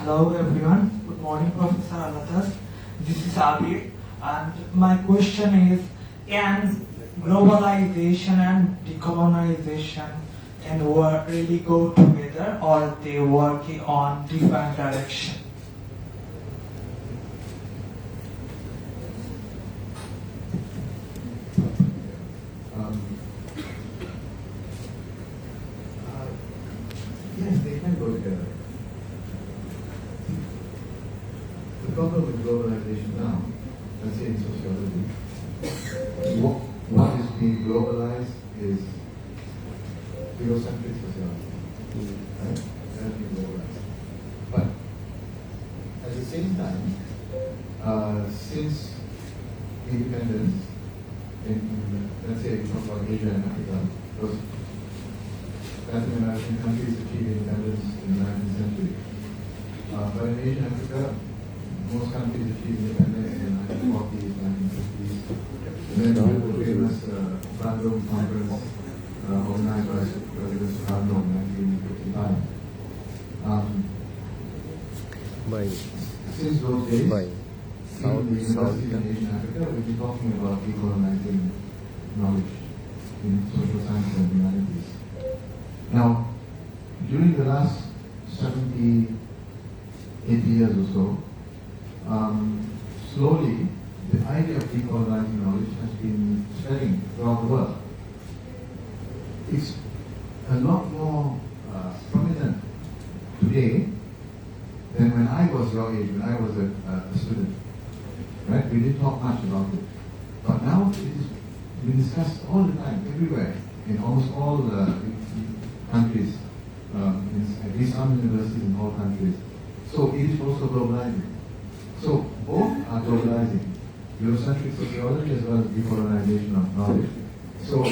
Hello everyone. Good morning, Professor Alatas. This is Farid, and my question is: can globalization and decolonization really go together, or they working on different direction? Yes, they can go together. The problem with globalization now, let's say in sociology, what is being globalized is Eurocentric sociology. Right? That is being globalized. But at the same time, since independence, let's say talk about Asia and Africa, those Latin American countries achieved independence in the 19th century. But in Asia and Africa, most countries achieved independence in the 1940s, 1950s. And then the famous Bandung Conference organized by President Sukarno in 1955. Since those days, in the universities in Asia and Africa, we've been talking about decolonizing knowledge in social sciences and humanities. Now, during the last 70, 80 years or so, slowly the idea of decolonizing knowledge has been spreading throughout the world. It's a lot more prominent today than when I was your age, when I was a student. Right? We didn't talk much about it. But now it is being discussed all the time, everywhere, in almost all the countries, at least some universities in all countries. So it is also globalizing. So both are globalizing, Eurocentric sociology as well as decolonization of knowledge. So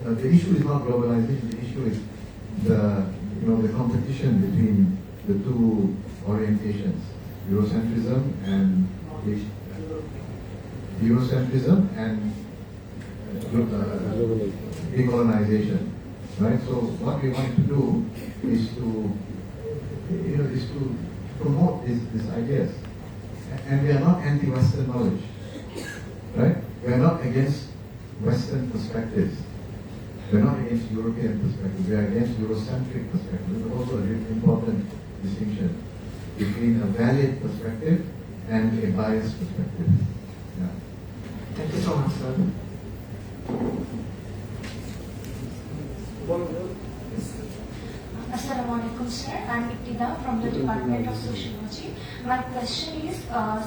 the issue is not globalization, the issue is the competition between the two orientations, Eurocentrism and decolonization. Right. So what we want to do is to promote these ideas, and we are not anti-Western knowledge. Right. We are not against Western perspectives. We are not against European perspectives. We are against Eurocentric perspectives. There's also a really important distinction between a valid perspective and a biased perspective. Yeah. Thank you so much, sir. Assalamualaikum, sir. I'm Iktida from the Department of Sociology. My question is,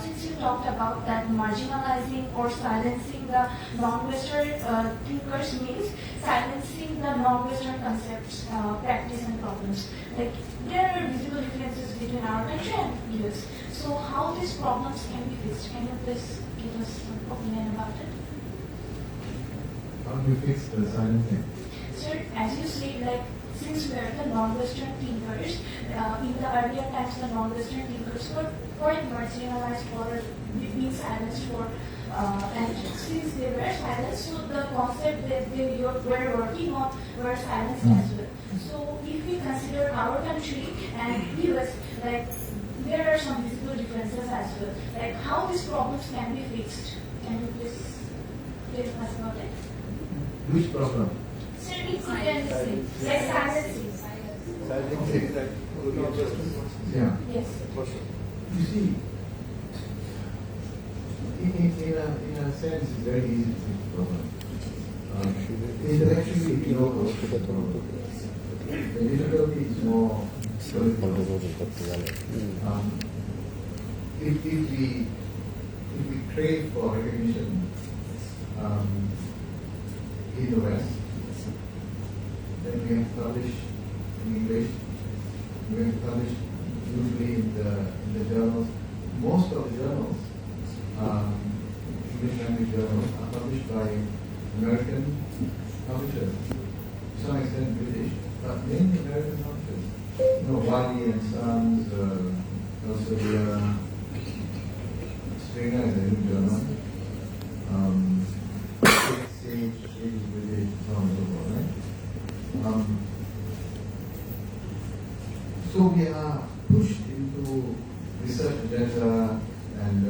since you talked about that marginalizing or silencing the non-Western thinkers means silencing the non-Western concepts, practice and problems. Like, there are visible differences between our country and US. So how these problems can be fixed? Can you please give us some opinion about it? How do you fix the silencing? Sir, as you say, like, since we are the non-Western thinkers, in the earlier times the non-Western thinkers were marginalized or being silenced for, and since they were silenced, so the concept that they were working on were silenced as well. So if we consider our country and US, like, there are some visible differences as well. Like, how these problems can be fixed? Can you please tell us about it? Which problem? Sir, it's silencing. Like silencing. Yeah. Yes. You see, in a sense, it's very easy to fix the problem. Intellectually, we know what's the problem. The difficulty is more political. If we crave for recognition in the West, then we have published in English, we have published usually in the journals. Most of the journals, English language journals, are published by American publishers, to some extent British, but mainly American publishers. Wiley and Sons, Elsevier, Springer is a new journal. Sage is British, so on and so forth, right? So we are pushed into research agenda and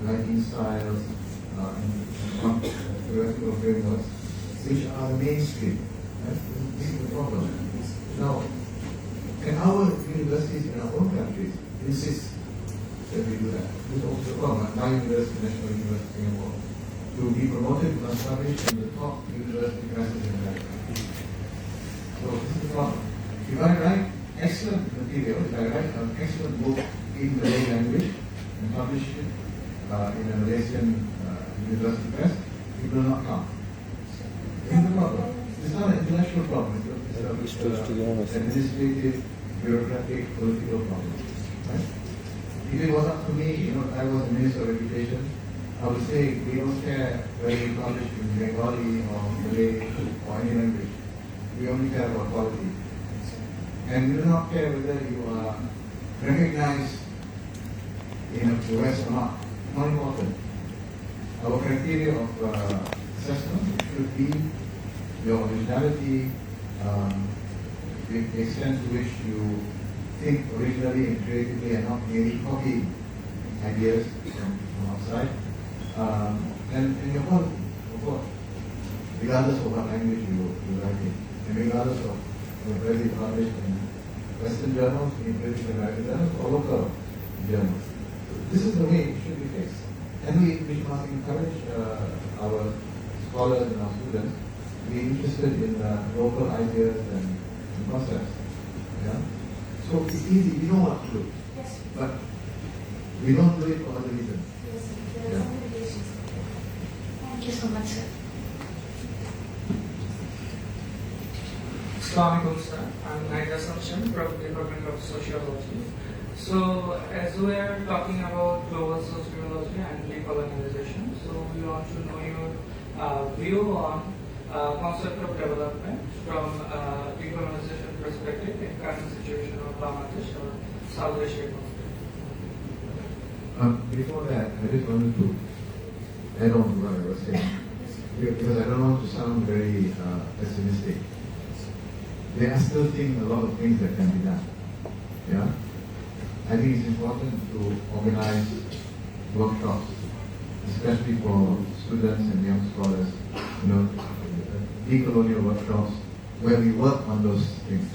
writing styles and theoretical frameworks, which are the mainstream. Right? This is the problem. Now, can our universities in our own countries insist that we do that? This is also the problem. My university, National University of Singapore, to be promoted must publish in the top university classes in America. So this is the problem. If I write excellent material, if I write an excellent book in Malay language and publish it in a Malaysian university press, it will not come. This is the problem. It's not an intellectual problem. It's an administrative, bureaucratic, political problem. Right? If it was up to me, I was the Minister of Education, I would say we don't care whether you publish in Bengali or Malay or any language. We only care about quality. And we do not care whether you are recognized in the West or not. Not important. Our criteria of assessment should be your originality, the extent to which you think originally and creatively and not merely copy ideas from outside. And your quality, of course, regardless of what language you write in, and regardless of whether you publish in Western journals, in British American journals, or local journals. This is the way it should be fixed. And we must encourage our scholars and our students to be interested in local ideas and concepts. Yeah? So it's easy, we know what to do. Yes. But we don't do it for other reasons. Yes, there are some limitations. Thank you so much, sir. Assalamualaikum, sir. I'm Naida Samshan from the Department of Sociology. So, as we are talking about global sociology and decolonization, so we want to know your view on concept of development from decolonization perspective in current situation of Bangladesh or South Asia conflict. Before that, I just wanted to add on to what I was saying, because I don't want to sound very pessimistic. There are still a lot of things that can be done. Yeah? I think it's important to organize workshops, especially for students and young scholars, decolonial workshops, where we work on those things,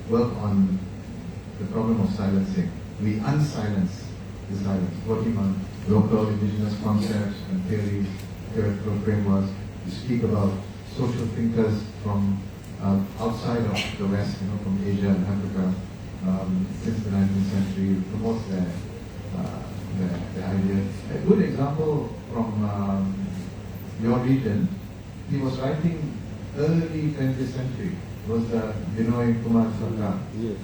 work on the problem of silencing. We unsilence the silence, working on local indigenous concepts and theories, theoretical frameworks. We speak about social thinkers from outside of the West, from Asia and Africa, since the 19th century, promotes their idea. A good example from your region, he was writing early 20th century, was Binoy Kumar Sarkar. Yes.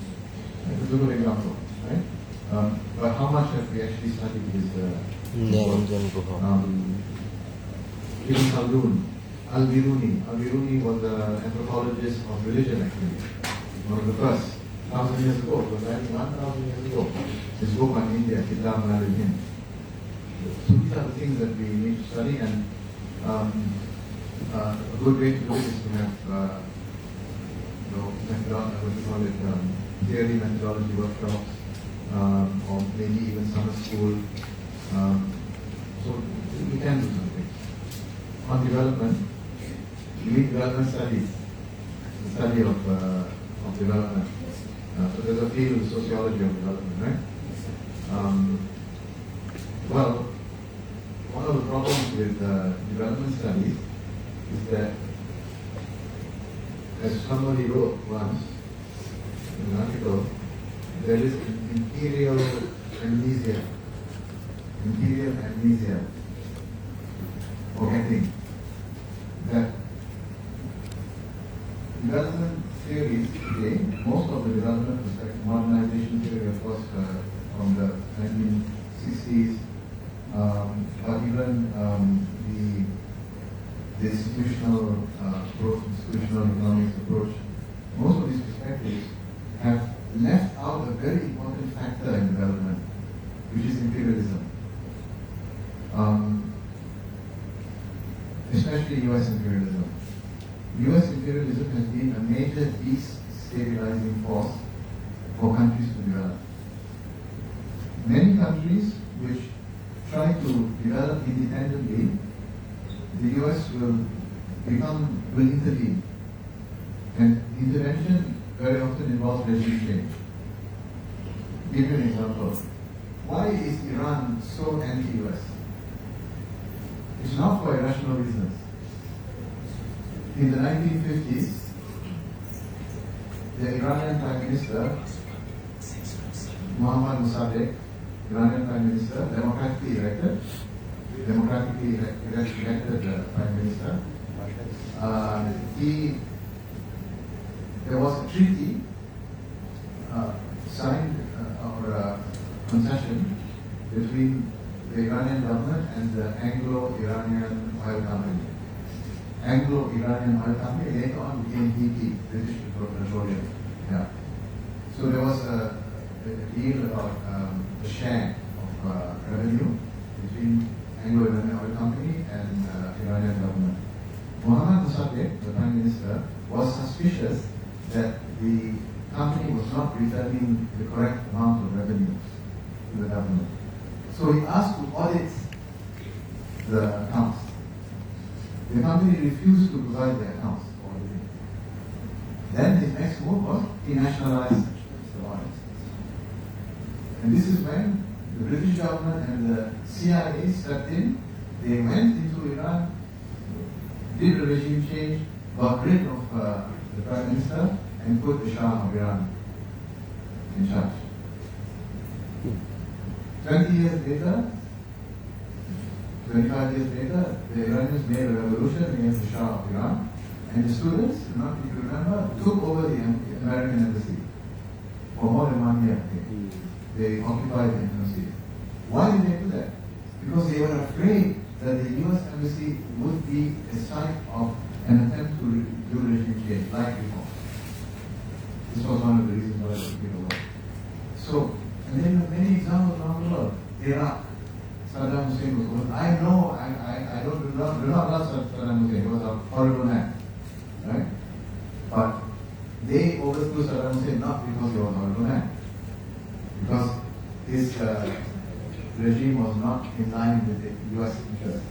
It's a good example, right? But how much have we actually studied his work? Ibn Khaldun, Al-Biruni was an anthropologist of religion, actually. One of the first, 1,000 years ago. It was writing 1,000 years ago. His book on India, Kitab al-Hind. So these are the things that we need to study, and a good way to do it is to have, theory methodology workshops, or maybe even summer school. So we can do something. On development, we need development studies, the study of development. So there's a field of sociology of development, right? Well, one of the problems with development studies is that, as somebody wrote once in an article, there is imperial amnesia. Imperial amnesia. Forgetting that development theories today, most of the development perspective, modernization theory, of course, from the 1960s, but even the institutional approach, institutional economics approach, most of these perspectives have left out a very important factor in development, which is imperialism. Especially US imperialism. US imperialism has been a major destabilizing force for countries to develop. Many many countries which try to develop independently, the US will intervene. And intervention very often involves regime change. Give you an example. Why is Iran so anti-US? It's not for irrational reasons. In the 1950s, the Iranian Prime Minister, Mohammad Mossadegh, Iranian Prime Minister, democratically elected Prime Minister, there was a treaty signed or a concession between the Iranian government and the Anglo-Iranian Oil Company. Anglo-Iranian Oil Company later on became BP, British Petroleum. Yeah. So there was a deal about the share of revenue between Anglo-Iranian Oil Company and Iranian government. Mohammad Mossadegh, the Prime Minister, was suspicious that the company was not returning the correct amount of revenue to the government. So he asked to audit the accounts. The company refused to provide the accounts for auditing. Then his next move was he nationalized the oil. And this is when the British government and the CIA stepped in. They went into Iran, did a regime change, got rid of the Prime Minister, and put the Shah of Iran in charge. 20 years later, 25 years later, the Iranians made a revolution against the Shah of Iran, and the students, if you remember, took over the American embassy for more than 1 year. They occupied the embassy. Why did they do that? Because they were afraid that the US embassy would be a site of an attempt to do regime change, like before. This was one of the reasons why they took it away. So, and then many examples around the world. Iraq, Saddam Hussein was, I do not love Saddam Hussein, he was a horrible man, right? But they overthrew Saddam Hussein not because he was a horrible man, because his regime was not in line with the US interest.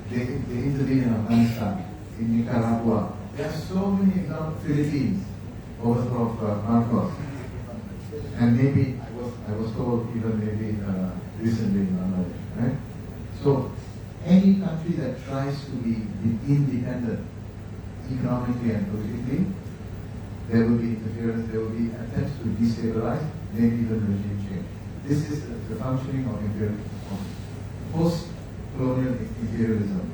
They intervened in Afghanistan, in Nicaragua. There are so many examples. Philippines, overthrow of Marcos. And maybe, I was told even maybe recently in Bangladesh, right? So, any country that tries to be independent economically and politically, there will be interference, there will be attempts to destabilize, maybe even regime change. This is the functioning of imperialism, post-colonial imperialism.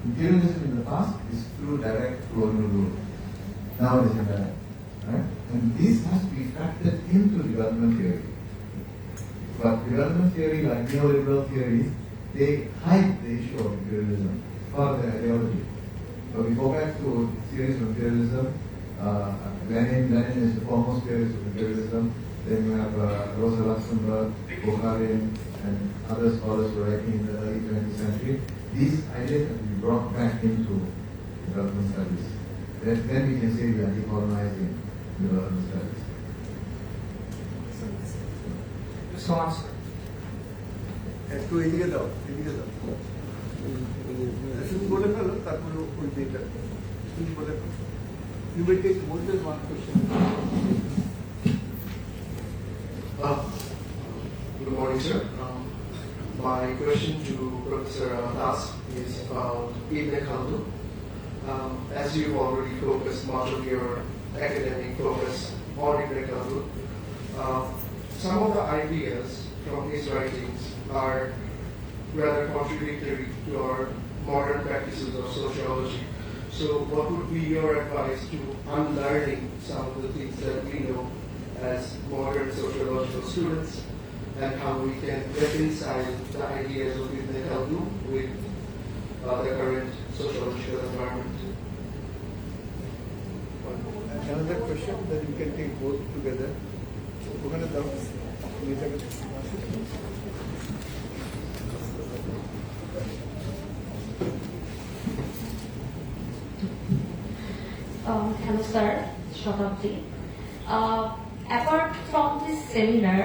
Imperialism in the past is through direct colonial rule. Now it is indirect, right? And this has to be factored into development theory. But development theory, like neoliberal theories, they hide the issue of imperialism, part of the ideology. So we go back to theories of imperialism. Lenin is the foremost theorist of imperialism. Then you have Rosa Luxemburg, Bukharin, and other scholars who were writing in the early 20th century. These ideas have to be brought back into development studies. Then we can say we are decolonizing development studies. Just to answer. একটু এদিকে দাও শুধু বলে ফেলো তারপরে ওই দিকটা তুমি বলে ফেলো You may take more than one question. Good morning, sir. My question to Professor Alatas is about Ibn Khaldun. As you've already focused much of your academic focus on Ibn Khaldun, some of the ideas from his writings are rather contradictory to our modern practices of sociology. So what would be your advice to unlearning some of the things that we know as modern sociological students, and how we can reconcile the ideas of Ibn Khaldun with the current sociological environment? Another question that you can take both together. ওখানে দাও Hello sir, Shobhabji. Apart from this seminar,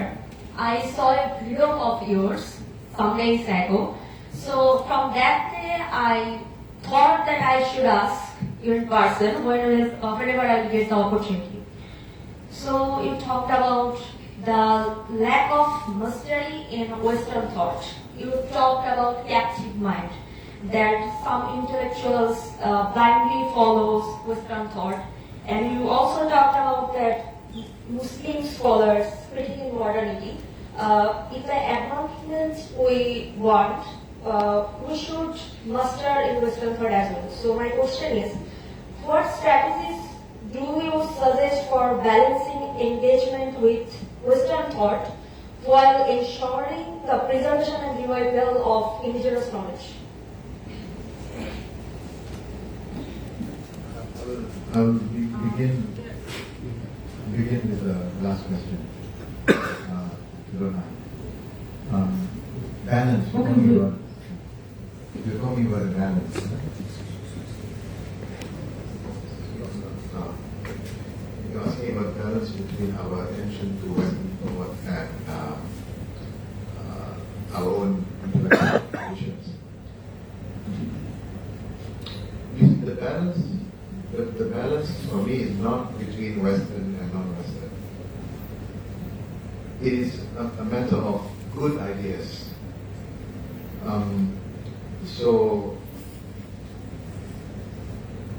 I saw a video of yours some days ago. So from that day, I thought that I should ask you in person whenever I get the opportunity. So you talked about the lack of mastery in Western thought. You talked about captive mind, that some intellectuals blindly follows Western thought, and you also talked about that Muslim scholars critiquing modernity. If the advancement we want, we should master in Western thought as well. So my question is, what strategies do you suggest for balancing engagement with Western thought while ensuring the preservation and revival of indigenous knowledge? I will begin with the last question. If you don't mind. Balance. You're talking about a balance. You're asking about balance between our attention to Western thought and our own intellectual traditions. The balance for me is not between Western and non-Western. It is a matter of good ideas. So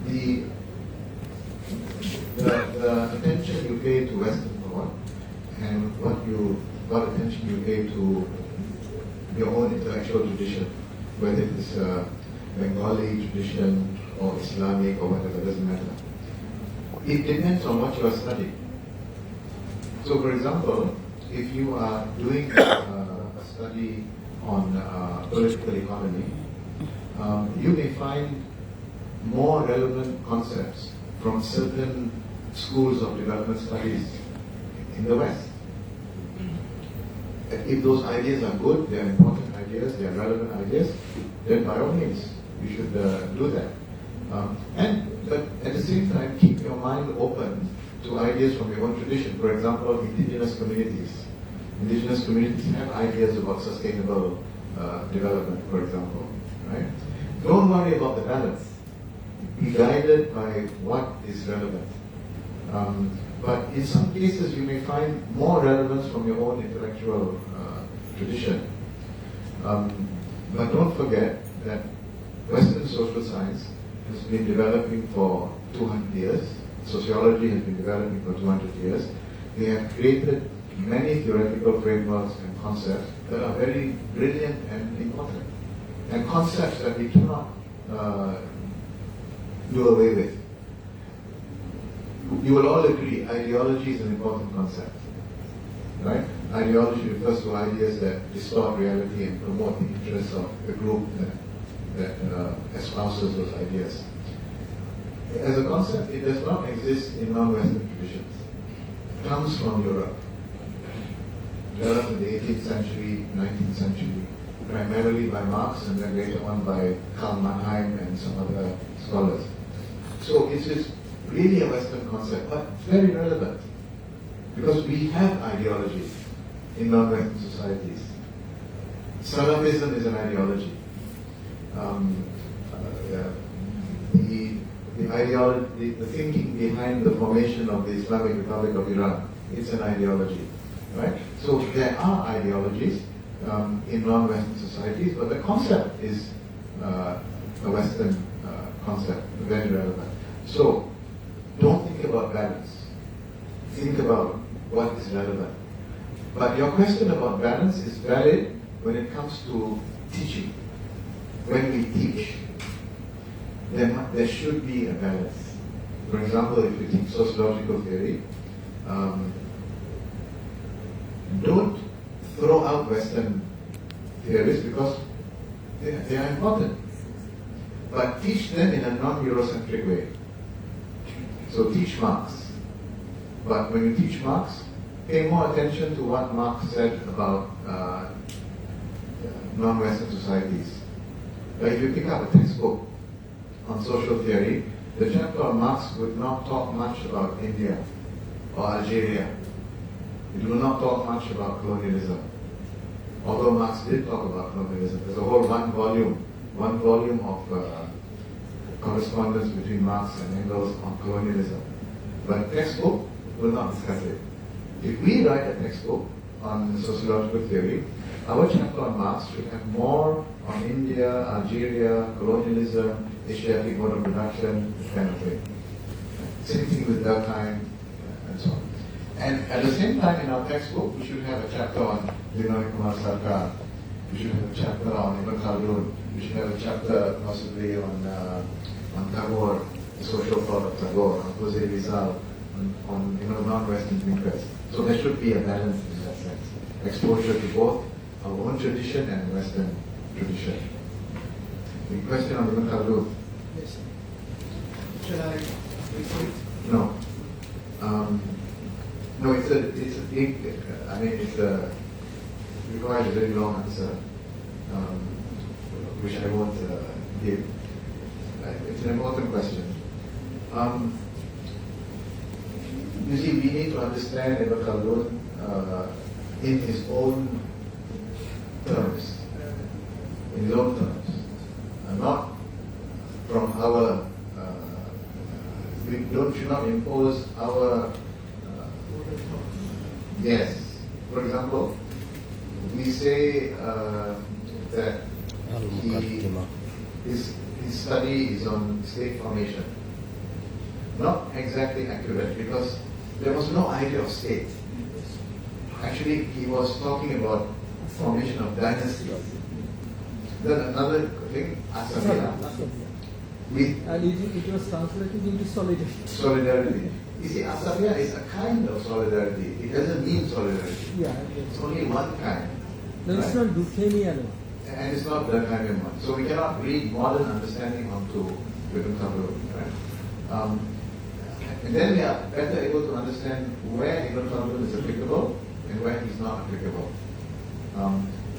the attention you pay to Western thought and what attention you pay to your own intellectual tradition, whether it is a Bengali tradition or Islamic or whatever, doesn't matter. It depends on what you are studying. So, for example, if you are doing a study on political economy, you may find more relevant concepts from certain schools of development studies in the West. If those ideas are good, they are important ideas, they are relevant ideas, then by all means, you should do that. But at the same time, keep your mind open to ideas from your own tradition. For example, indigenous communities. Indigenous communities have ideas about sustainable development, for example. Right? Don't worry about the balance. Be guided by what is relevant. But in some cases, you may find more relevance from your own intellectual tradition. But don't forget that Western social science has been developing for 200 years. Sociology has been developing for 200 years. They have created many theoretical frameworks and concepts that are very brilliant and important, and concepts that we cannot do away with. You will all agree, ideology is an important concept, right? Ideology refers to ideas that distort reality and promote the interests of a group that espouses those ideas. As a concept, it does not exist in non-Western traditions. It comes from Europe. Developed in the 18th century, 19th century, primarily by Marx and then later on by Karl Mannheim and some other scholars. So it's really a Western concept, but very relevant because we have ideologies in non-Western societies. Salafism is an ideology. The ideology, the thinking behind the formation of the Islamic Republic of Iran, it's an ideology, right? So there are ideologies in non-Western societies, but the concept is a Western concept, very relevant. So don't think about balance. Think about what is relevant. But your question about balance is valid when it comes to teaching. When we teach, there should be a balance. For example, if you teach sociological theory, don't throw out Western theories because they are important. But teach them in a non-Eurocentric way. So teach Marx. But when you teach Marx, pay more attention to what Marx said about non-Western societies. Like if you pick up a textbook on social theory, the chapter on Marx would not talk much about India or Algeria It will not talk much about colonialism. Although Marx did talk about colonialism. There's a whole one volume of correspondence between Marx and Engels on colonialism. But textbook will not discuss it. If we write a textbook on sociological theory, our chapter on Marx should have more on India, Algeria, colonialism, Asiatic mode of production, this kind of thing. Same thing with Durkheim and so on. And at the same time, in our textbook, we should have a chapter on Vinod Kumar Sarkar. We should have a chapter on Ibn Khaldun. We should have a chapter possibly on Tagore, the social thought of Tagore, on Jose Rizal, on non-Western thinkers. So there should be a balance in that sense. Exposure to both our own tradition and Western tradition. The question on Ibn Khaldun. Yes. Shall I repeat? No. No, it's a big, requires a very long answer, which I won't give. It's an important question. You see, we need to understand Ibn Khaldun in his own terms, in his own terms, and not from our. We should not impose our. Yes. For example, we say that his study is on state formation. Not exactly accurate because there was no idea of state. Actually, he was talking about formation of dynasties. Then another thing, Asabia. And it was translated into solidarity. Solidarity. You see, Asabia is a kind of solidarity. It doesn't mean solidarity. Yeah. It's only one kind. No, it's not Durkheimian one. And it's not the Durkheimian one. So we cannot read modern understanding onto Ibn Khaldun. Right? And then we are better able to understand where Ibn Khaldun is applicable and where he's not applicable.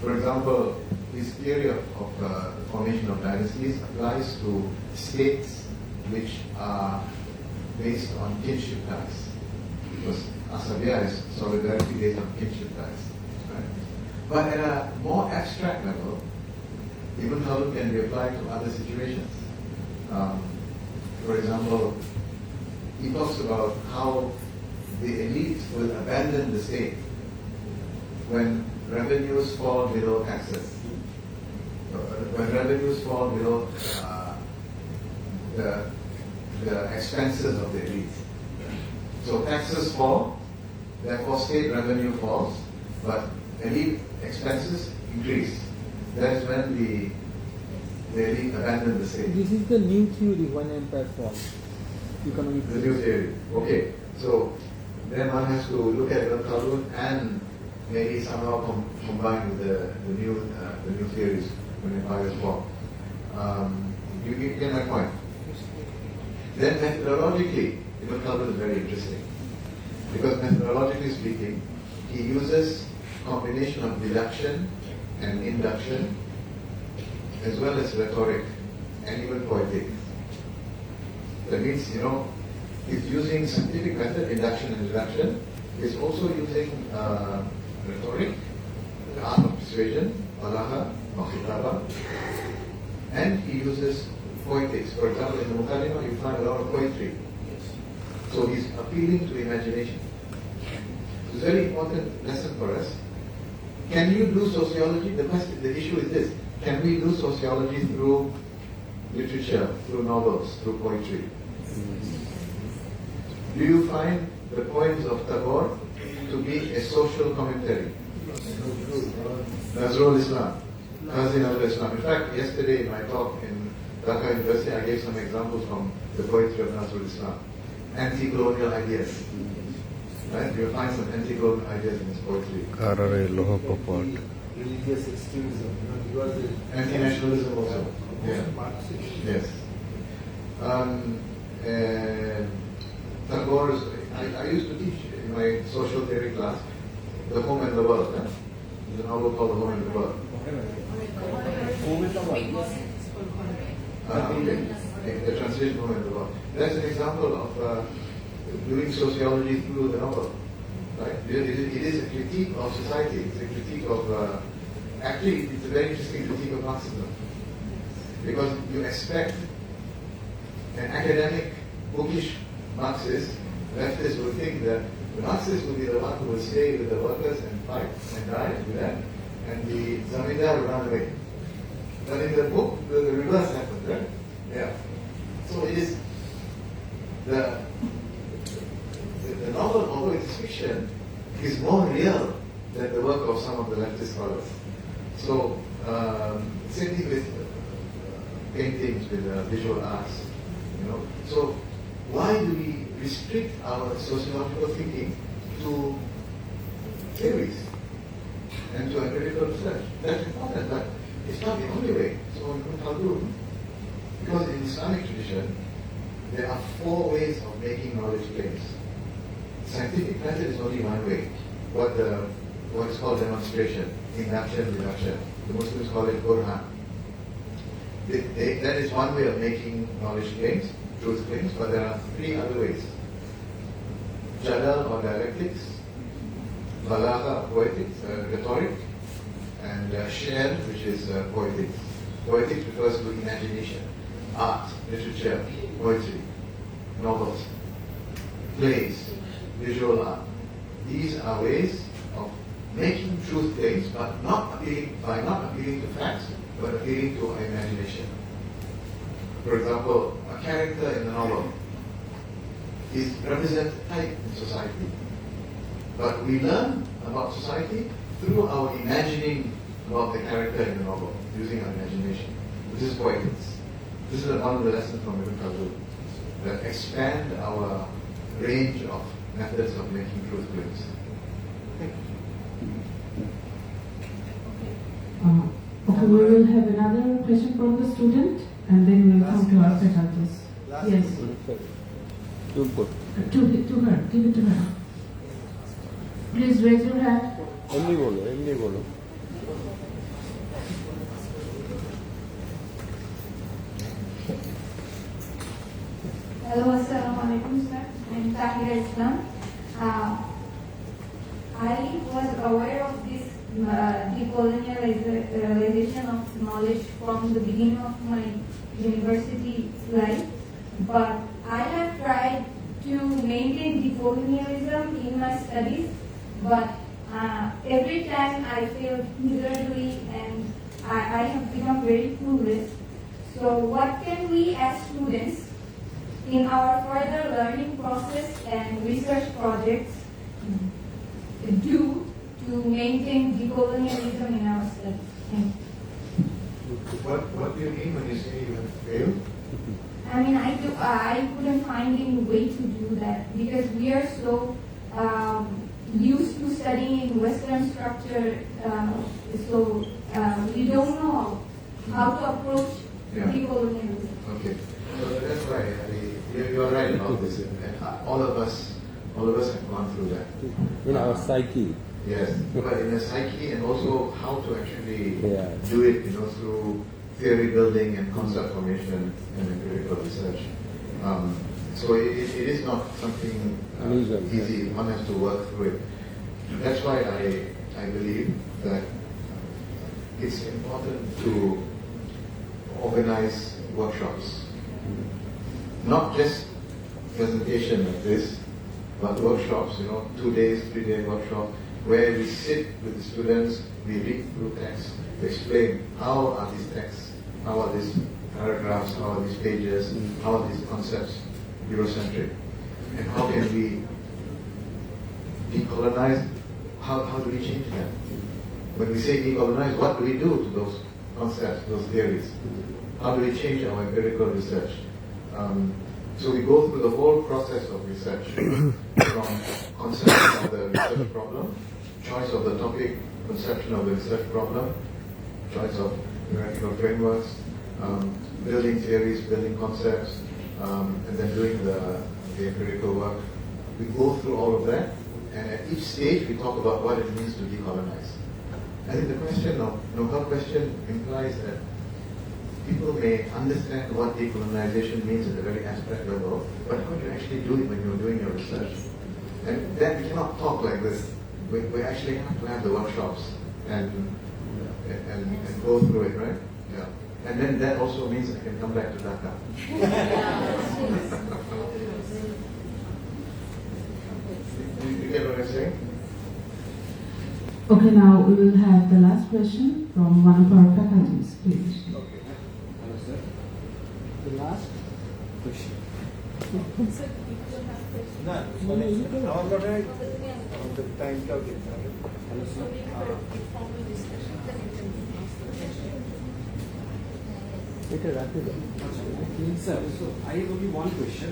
For example, his theory of formation of dynasties applies to states which are based on kinship ties. Because Asabia is solidarity based on kinship ties. Right? But at a more abstract level, Ibn Khaldun can be applied to other situations. For example, he talks about how the elite will abandon the state when revenues fall below taxes. When revenues fall below the expenses of the elite. So taxes fall, therefore state revenue falls, but elite expenses increase. That's when the elite abandon the state. This is the new theory when empire falls. Economic The new theory. Okay. So then one has to look at Ibn Khaldun and maybe somehow combine with the new theories when empires fall. You get my point. Then methodologically, Ibn Khaldun is very interesting. Because methodologically speaking, he uses combination of deduction and induction as well as rhetoric and even poetics. That means, he's using scientific method, induction and deduction. He's also using rhetoric, the art of persuasion, balagha, khitaba, and he uses poetics. For example, in the Muqaddimah, you find a lot of poetry. So he's appealing to imagination. It's a very important lesson for us. Can you do sociology? The issue is this: can we do sociology through literature, through novels, through poetry? Do you find the poems of Tagore to be a social commentary? Nazrul Islam, Qazi Nazrul Islam. In fact, yesterday in my talk in Dhaka University, I gave some examples from the poetry of Nazrul Islam. Anti-colonial ideas. Right? You'll find some anti-colonial ideas in his poetry. Religious extremism. Anti-nationalism also. Yeah. Yes. Tagore's, I used to teach in my social theory class, The Home and the World. There's a novel called The Home and the World. The translation Home and the World. That's an example of doing sociology through the novel. Right? it is a critique of society. It's a critique of, actually, it's a very interesting critique of Marxism. Because you expect an academic, bookish Marxist, leftists will think that the Marxist will be the one who will stay with the workers and fight and die with them, and the Zamindar will run away. But in the book, the reverse happens, right? Yeah. So it is the novel, although it's fiction, is more real than the work of some of the leftist scholars. So, same thing with paintings, with visual arts, you know. So, why do we restrict our sociological thinking to theories and to empirical research? That's important, but it's not the only way. So, in Khaldun, because in Islamic tradition, there are 4 ways of making knowledge claims. Scientific method is only one way. What is called demonstration, induction, deduction. The Muslims call it Burhan. That is one way of making knowledge claims, truth claims, but there are 3 other ways. Jadal or dialectics, Balagha, poetics, rhetoric, and Sher, which is poetics. Poetics refers to imagination, art, literature, poetry, novels, plays, visual art. These are ways of making truth claims, but not appealing to facts, but appealing to imagination. For example, a character in a novel represents a type in society. But we learn about society through our imagining about the character in the novel, using our imagination. This is poetics. This is one of the lessons from Ibn Khaldun, that expand our range of methods of making truth claims. Okay, we will have another question from the student, and then we will come to our faculties. Yes. To her, give it to her. Please raise your hand. एमनी बोलो Hello, assalamu alaikum, sir. I'm Tahira Islam. I was aware of this decolonialization of knowledge from the beginning of my university life, but I have tried to maintain decolonialism in my studies, but every time I feel miserably and I have become very clueless. So what can we as students in our further learning process and research projects do to maintain decolonialism in our studies? Thank you. What do you mean when you say you have failed? I mean, I couldn't find any way to do that because we are so used to studying Western structure, so we don't know how to approach decolonialism. Okay, so that's why you're right about this, and all of us have gone through that. in our psyche. Yes, but in the psyche and also how to actually do it, through theory building and concept formation and empirical research. So it is not something easy. One has to work through it. That's why I believe that it's important to organize workshops. Not just presentation like this, but workshops, 2 days, 3-day workshop, where we sit with the students, we read through texts, we explain how are these texts, how are these paragraphs, how are these pages, how are these concepts Eurocentric, and how can we decolonize, how do we change them? When we say decolonize, what do we do to those concepts, those theories? How do we change our empirical research? So we go through the whole process of research, from conception of the research problem, choice of the topic, conception of the research problem, choice of theoretical frameworks, building theories, building concepts, and then doing the empirical work. We go through all of that, and at each stage we talk about what it means to decolonize. I think the question her question implies that people may understand what decolonization means at a very abstract level, but how do you actually do it when you're doing your research? And then we cannot talk like this. We actually have to have the workshops and go through it, right? Yeah. And then that also means I can come back to Dhaka. You get what I'm saying? Okay, now we will have the last question from one of our faculties, please. Okay. Hello, sir. The last question. No, our the time target. Hello, sir. Sir, so I have only one question.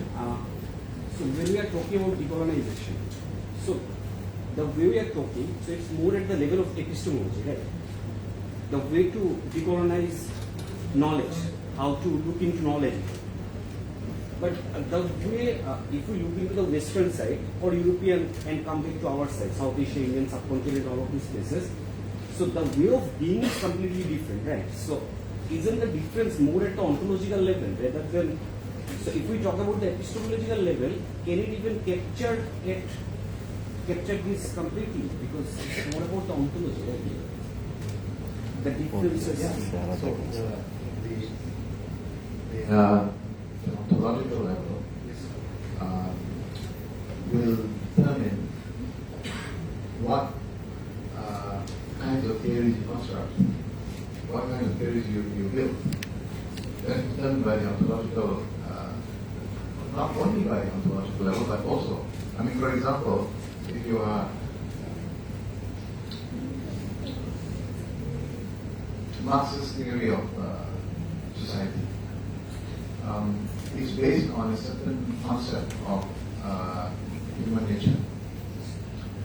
So when we are talking about decolonization, so the way we are talking, so it's more at the level of epistemology, right? The way to decolonize knowledge, how to look into knowledge. But the way, if we look into the Western side or European and come back to our side, South Asia, Indian subcontinent, all of these places, so the way of being is completely different, right? So isn't the difference more at the ontological level rather than, so if we talk about the epistemological level, can it even capture this completely? Because it's more about the ontology, right? The differences. So the ontological level will determine what kinds of theories you construct, what kinds of theories you build. That's determined by the ontological, not only by the ontological level, but also, I mean, for example, if you are Marxist theory of society, it's based on a certain concept of human nature,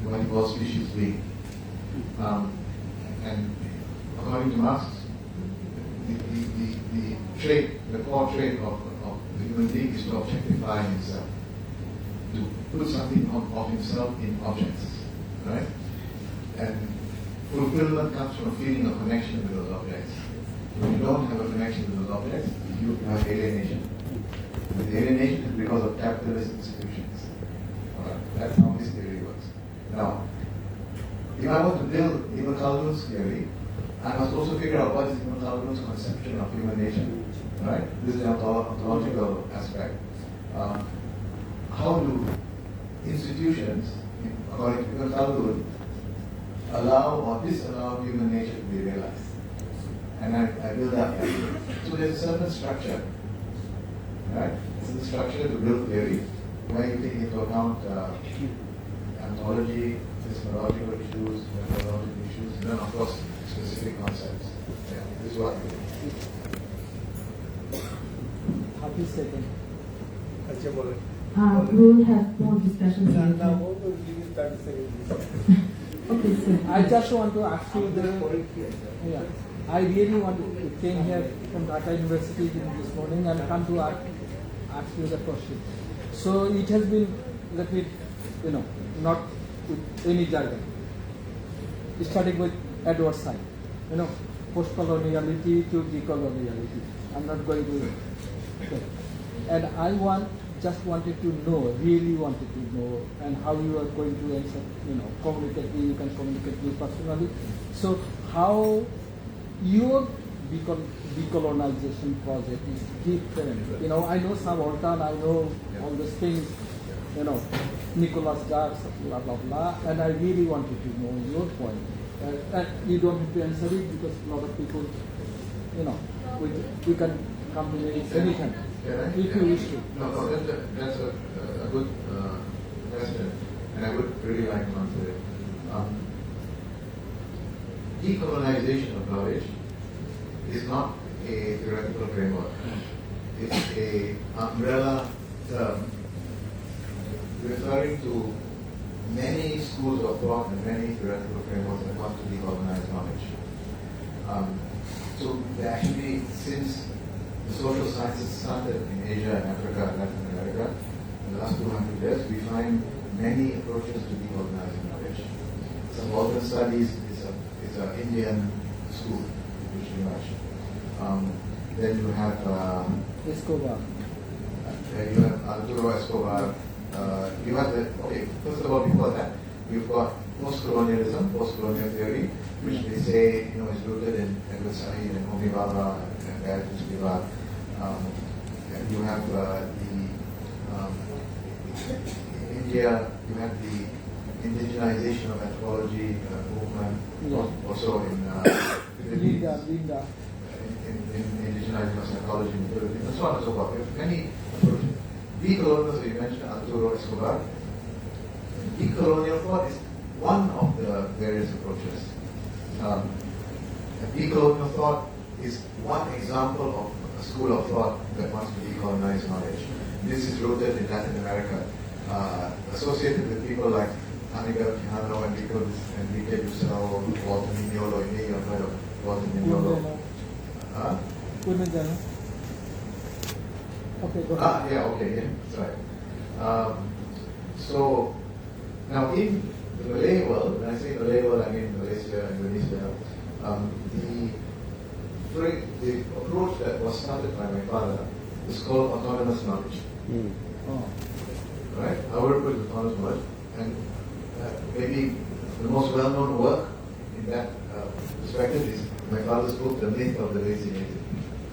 what he calls species being. And according to Marx, the core trait of the human being is to objectify himself, to put something of himself in objects, right? And fulfillment comes from a feeling of connection with those objects. When you don't have a connection with those objects, you have alienation. And the alienation is because of capitalist institutions. Alright, that's how this theory works. Now, if I want to build Ibn Khaldun's theory, I must also figure out what is Ibn Khaldun's conception of human nature. Right? This is the ontological aspect. How do institutions, according to Ibn Khaldun, allow or disallow human nature to be realized? And I build that. So there's a certain structure, right? It's the structure to build theory, where you take into account ontology, epistemological issues, methodological issues, and then of course specific concepts. Yeah, this is what we do. Happy second. अच्छा बोले. We will have more discussions Now later. what will give you 30 seconds? Okay, sir. I just want to ask you yeah, I really want to came here from Dhaka University this morning and come to ask you the question. So it has been, let me, not with any jargon. Starting with Edward Syed, post-coloniality to decoloniality. I'm not going to. Okay. And I just wanted to know, really wanted to know, and how you are going to answer, communicate, you can communicate me personally. So how your decolonization project is different. I know subaltern, I know all these things, Nicholas Darks, blah, blah, blah, and I really wanted to know your point. And you don't have to answer it because a lot of people, we can come to me anytime. If you wish to. No, that's a good question, and I would really like to answer it. Decolonization of knowledge is not a theoretical framework. It's an umbrella term referring to many schools of thought and many theoretical frameworks that want to decolonize knowledge. So actually, since the social sciences started in Asia and Africa and Latin America, in the last 200 years, we find many approaches to decolonizing knowledge. Subaltern studies is an Indian school, which you mentioned. Then you have Escobar. you have Arturo Escobar, you have the, okay, first of all, before that, you've got post-colonialism, post-colonial theory, which they say, is rooted in Edward Syed and Homi Bhabha and Gayatri Spivak. And you have in India, you have the indigenization of anthropology movement, also in Philippines, in indigenizing of psychology in the Philippines, and so on and so forth. We have many approaches. Decolonial, so you mentioned Arturo Escobar. Decolonial thought is one of the various approaches. Decolonial thought is one example of a school of thought that wants to decolonize knowledge. This is rooted in Latin America, associated with people like Hannibal Quijano, Enrique Dussel, Walter Mignolo. You may have heard of Walter Mignolo. Okay, go ahead. That's right. So, now in the Malay world, when I say Malay world, I mean Malaysia, Indonesia, the approach that was started by my father is called autonomous knowledge. Right? Our approach is autonomous knowledge, and maybe the most well-known work in that perspective is my father's book, The Myth of the Lazy Native.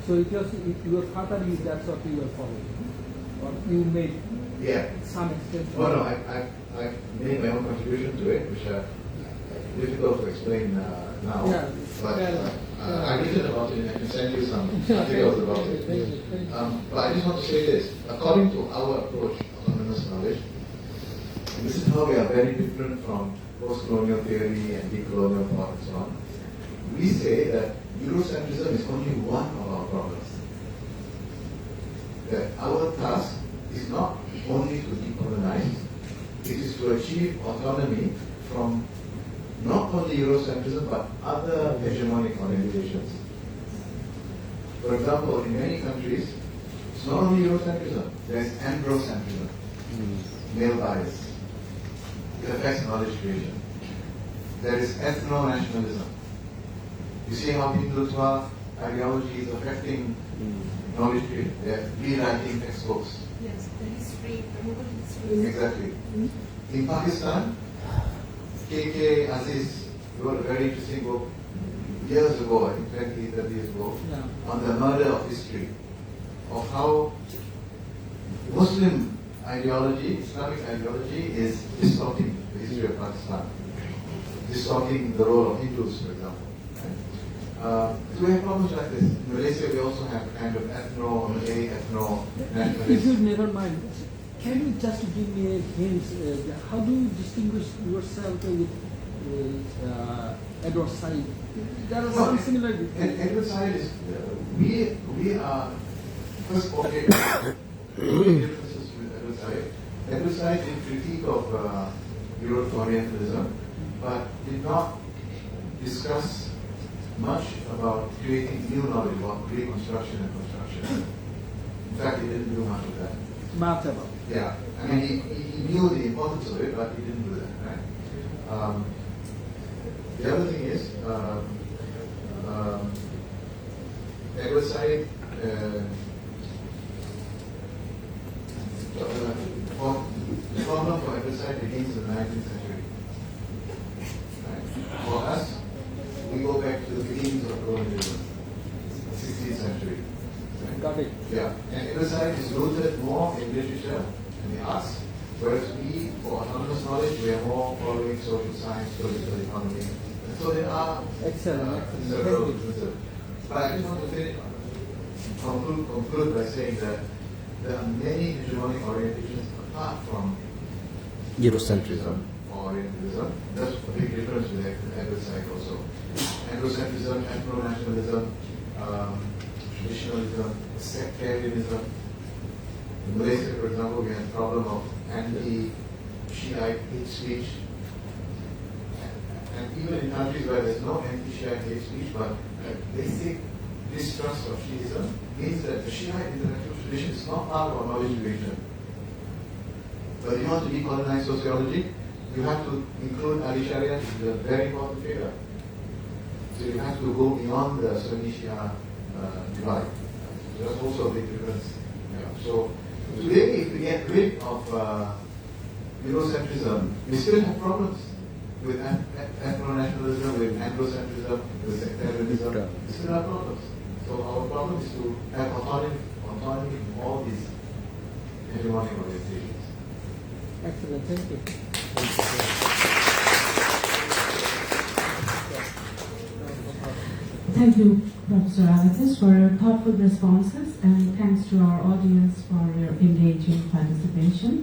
So it was your father is that's what you were following, or you made some extent. No, I made my own contribution to it, which are difficult to explain now. Yeah, but I've written about it, and I can send you some articles about it. But I just want to say this: according to our approach, autonomous knowledge, and this is how we are very different from post-colonial theory and decolonial thought and so on. We say that Eurocentrism is only one of our problems. That our task is not only to decolonize, it is to achieve autonomy from not only Eurocentrism but other hegemonic organizations. For example, in many countries, it's not only Eurocentrism, there's androcentrism, male bias. It affects knowledge creation. There is ethno-nationalism. You see how Hindutva ideology is affecting knowledge creation. They are rewriting textbooks. Yes, the history, removal history. Exactly. In Pakistan, K.K. Aziz wrote a very interesting book years ago, I think 20, 30 years ago, on the murder of history, of how Muslim ideology, Islamic ideology is distorting the history of Pakistan, distorting the role of Hindus, for example. So we have problems like this. In Malaysia, we also have kind of ethno-Malay, ethno-nationalist. If you never mind, can you just give me a hint? How do you distinguish yourself with Edward Syed? There are some similarities. Edward Syed is, we are, first, okay, differences with Edward Syed. Edward Syed did critique of Euro-Orientalism, but did not discuss much about creating new knowledge about reconstruction and construction. In fact, he didn't do much of that. Much about. Yeah, I mean, he knew the importance of it, but he didn't do that, right? The other thing is, Edward Syed, the problem for Edward Syed begins in the 19th century. Right? For us, we go back to the beginnings of colonialism, 16th century. Right? Got it. Yeah, and Edward Syed is rooted more in literature and the arts, whereas we, for autonomous knowledge, we are more following social science, political economy. And so there are Excellent. several differences. But I just want to conclude by saying that there are many hegemonic orientations apart from Eurocentrism. or Orientalism. That's a big difference with Edward Syed also. Androcentrism, ethno-nationalism, traditionalism, sectarianism. In Malaysia, for example, we have a problem of anti-Shiite hate speech. And even in countries where there's no anti-Shiite hate speech, but basic distrust of Shiism means that the Shiite intellectual tradition is not part of our knowledge creation. But if you want to decolonize sociology, you have to include Ali Shariat, which is a very important figure. So you have to go beyond the Sunni-Shia divide. There's also a big difference. Yeah. So today, if we get rid of Eurocentrism, we still have problems with ethno-nationalism, with Anglo-centrism, with sectarianism. We still have problems. So our problem is to have autonomy in all these hegemonic organizations. Excellent, thank you. Thank you, Professor Alatas, for your thoughtful responses, and thanks to our audience for your engaging participation.